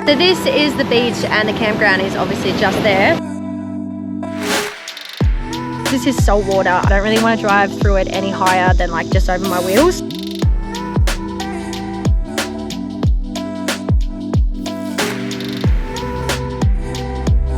So this is the beach and the campground is obviously just there. This is salt water. I don't really want to drive through it any higher than like just over my wheels.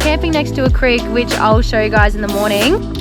Camping next to a creek, which I'll show you guys in the morning.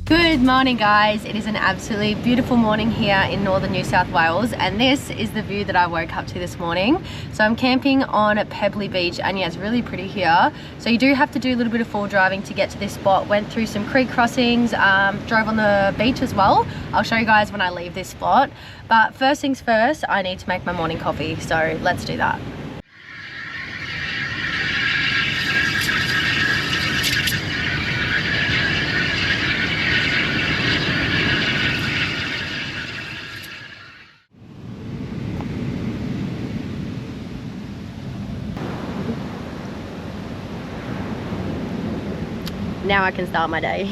Good morning guys, it is an absolutely beautiful morning here in northern New South Wales and this is the view that I woke up to this morning. So I'm camping on Pebbly Beach and yeah, it's really pretty here. So you do have to do a little bit of forward driving to get to this spot. Went through some creek crossings, drove on the beach as well. I'll show you guys when I leave this spot. But first things first, I need to make my morning coffee, so let's do that. Now I can start my day.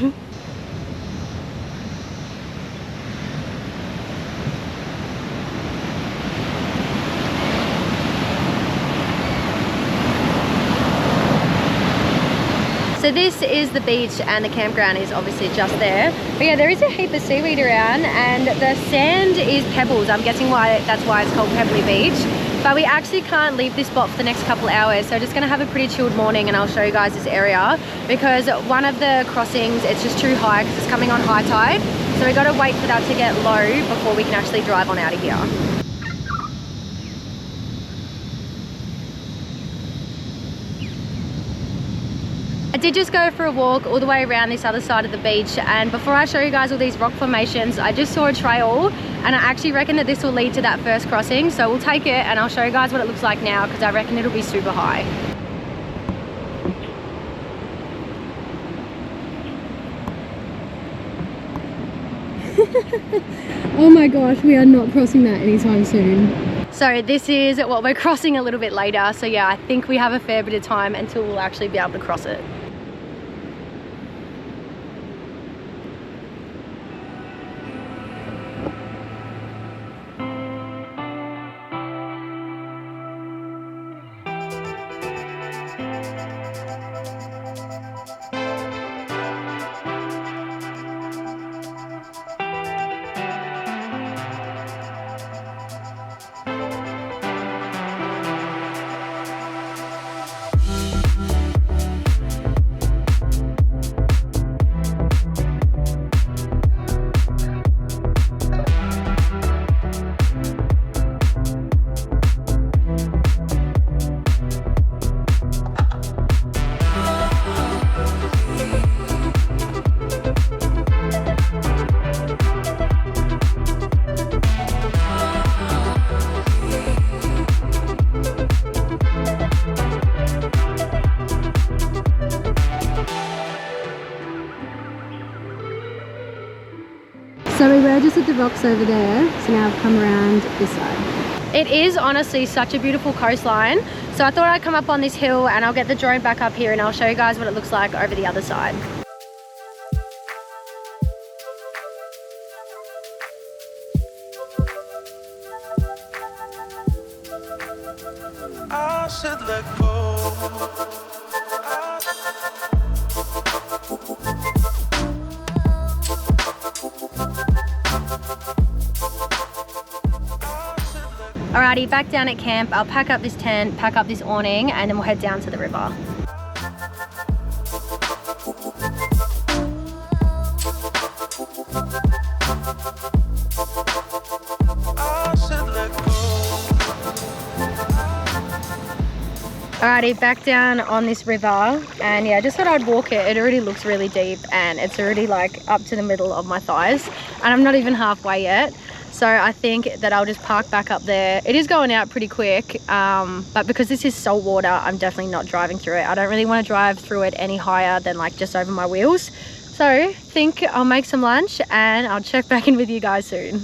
So this is the beach and the campground is obviously just there. But yeah, there is a heap of seaweed around and the sand is pebbles. I'm guessing that's why it's called Pebbly Beach. But we actually can't leave this spot for the next couple hours, so just gonna have a pretty chilled morning and I'll show you guys this area because one of the crossings, it's just too high because it's coming on high tide. So we gotta wait for that to get low before we can actually drive on out of here. I did just go for a walk all the way around this other side of the beach, and before I show you guys all these rock formations, I just saw a trail and I actually reckon that this will lead to that first crossing, so we'll take it and I'll show you guys what it looks like now because I reckon it'll be super high. Oh my gosh, we are not crossing that anytime soon. So this is what we're crossing a little bit later, so yeah, I think we have a fair bit of time until we'll actually be able to cross it. So we were just at the rocks over there, so now I've come around this side. It is honestly such a beautiful coastline, so I thought I'd come up on this hill and I'll get the drone back up here and I'll show you guys what it looks like over the other side. I should let go. Alrighty, back down at camp. I'll pack up this tent, pack up this awning, and then we'll head down to the river. Alrighty, back down on this river, and yeah, just thought I'd walk it. It already looks really deep and it's already like up to the middle of my thighs, and I'm not even halfway yet. So I think that I'll just park back up there. It is going out pretty quick, but because this is salt water, I'm definitely not driving through it. I don't really want to drive through it any higher than like just over my wheels. So I think I'll make some lunch and I'll check back in with you guys soon.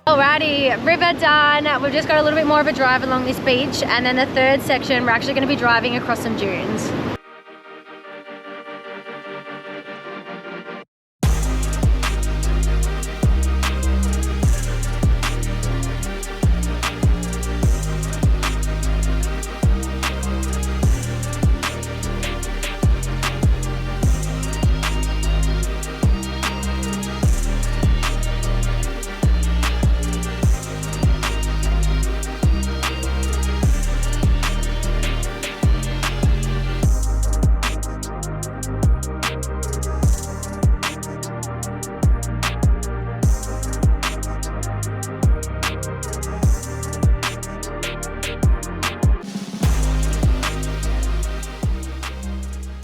Alrighty, river done. We've just got a little bit more of a drive along this beach, and then the third section we're actually going to be driving across some dunes.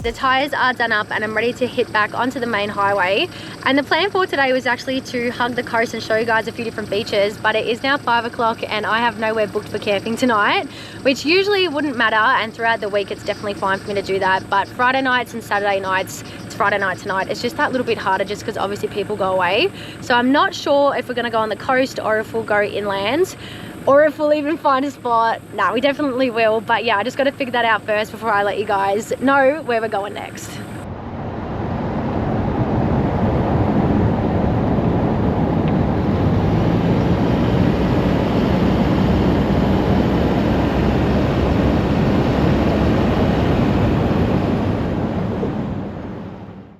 The tyres are done up and I'm ready to hit back onto the main highway. And the plan for today was actually to hug the coast and show you guys a few different beaches, but it is now 5 o'clock and I have nowhere booked for camping tonight, which usually wouldn't matter, and throughout the week it's definitely fine for me to do that. But Friday nights and Saturday nights, it's Friday night tonight, it's just that little bit harder just because obviously people go away. So I'm not sure if we're going to go on the coast or if we'll go inland, or if we'll even find a spot. Nah, we definitely will, but yeah, I just got to figure that out first before I let you guys know where we're going next.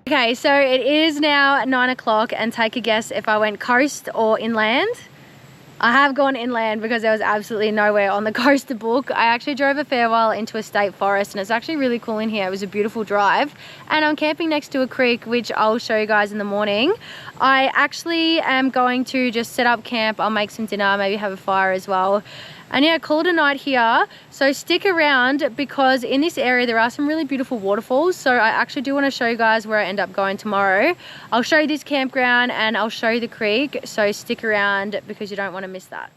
Okay, so it is now 9 o'clock, and take a guess if I went coast or inland. I have gone inland because there was absolutely nowhere on the coast to book. I actually drove a fair while into a state forest and it's actually really cool in here. It was a beautiful drive, and I'm camping next to a creek, which I'll show you guys in the morning. I actually am going to just set up camp. I'll make some dinner, maybe have a fire as well. And yeah, call it a night here. So stick around because in this area there are some really beautiful waterfalls. So I actually do want to show you guys where I end up going tomorrow. I'll show you this campground and I'll show you the creek. So stick around because you don't want to miss that.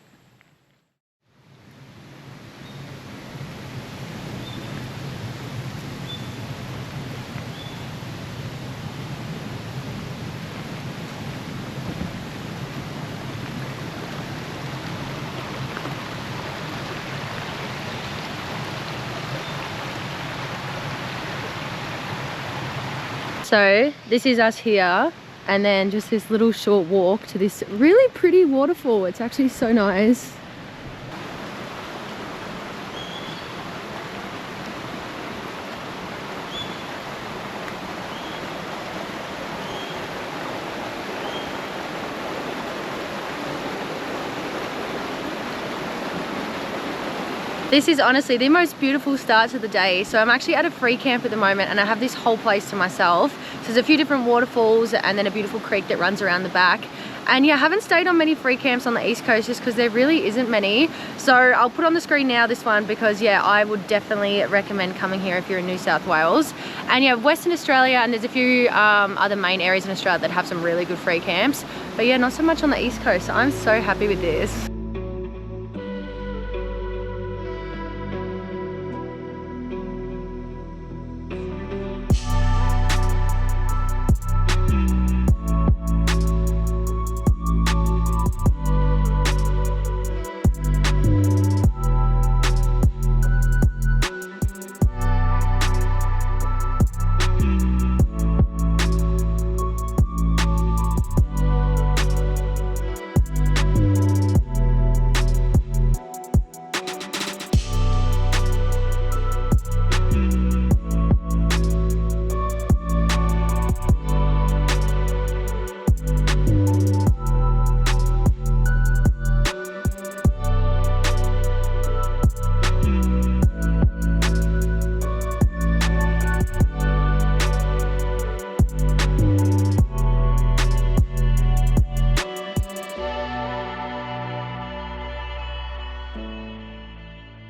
So this is us here, and then just this little short walk to this really pretty waterfall. It's actually so nice. This is honestly the most beautiful start to the day. So I'm actually at a free camp at the moment and I have this whole place to myself. So there's a few different waterfalls and then a beautiful creek that runs around the back. And yeah, I haven't stayed on many free camps on the East Coast just because there really isn't many. So I'll put on the screen now this one because yeah, I would definitely recommend coming here if you're in New South Wales. And yeah, Western Australia, and there's a few other main areas in Australia that have some really good free camps. But yeah, not so much on the East Coast. So I'm so happy with this.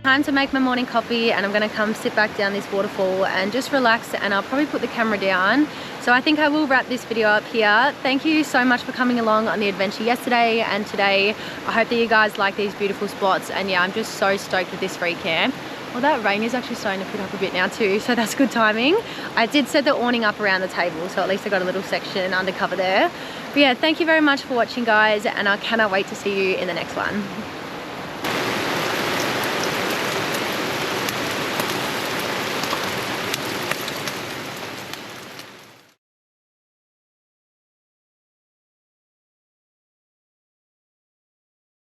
Time to make my morning coffee, and I'm gonna come sit back down this waterfall and just relax, and I'll probably put the camera down. So I think I will wrap this video up here. Thank you so much for coming along on the adventure yesterday and today. I hope that you guys like these beautiful spots, and yeah, I'm just so stoked with this free camp. Well, that rain is actually starting to pick up a bit now too, so that's good timing. I did set the awning up around the table, so at least I got a little section under cover there. But yeah, thank you very much for watching, guys, and I cannot wait to see you in the next one.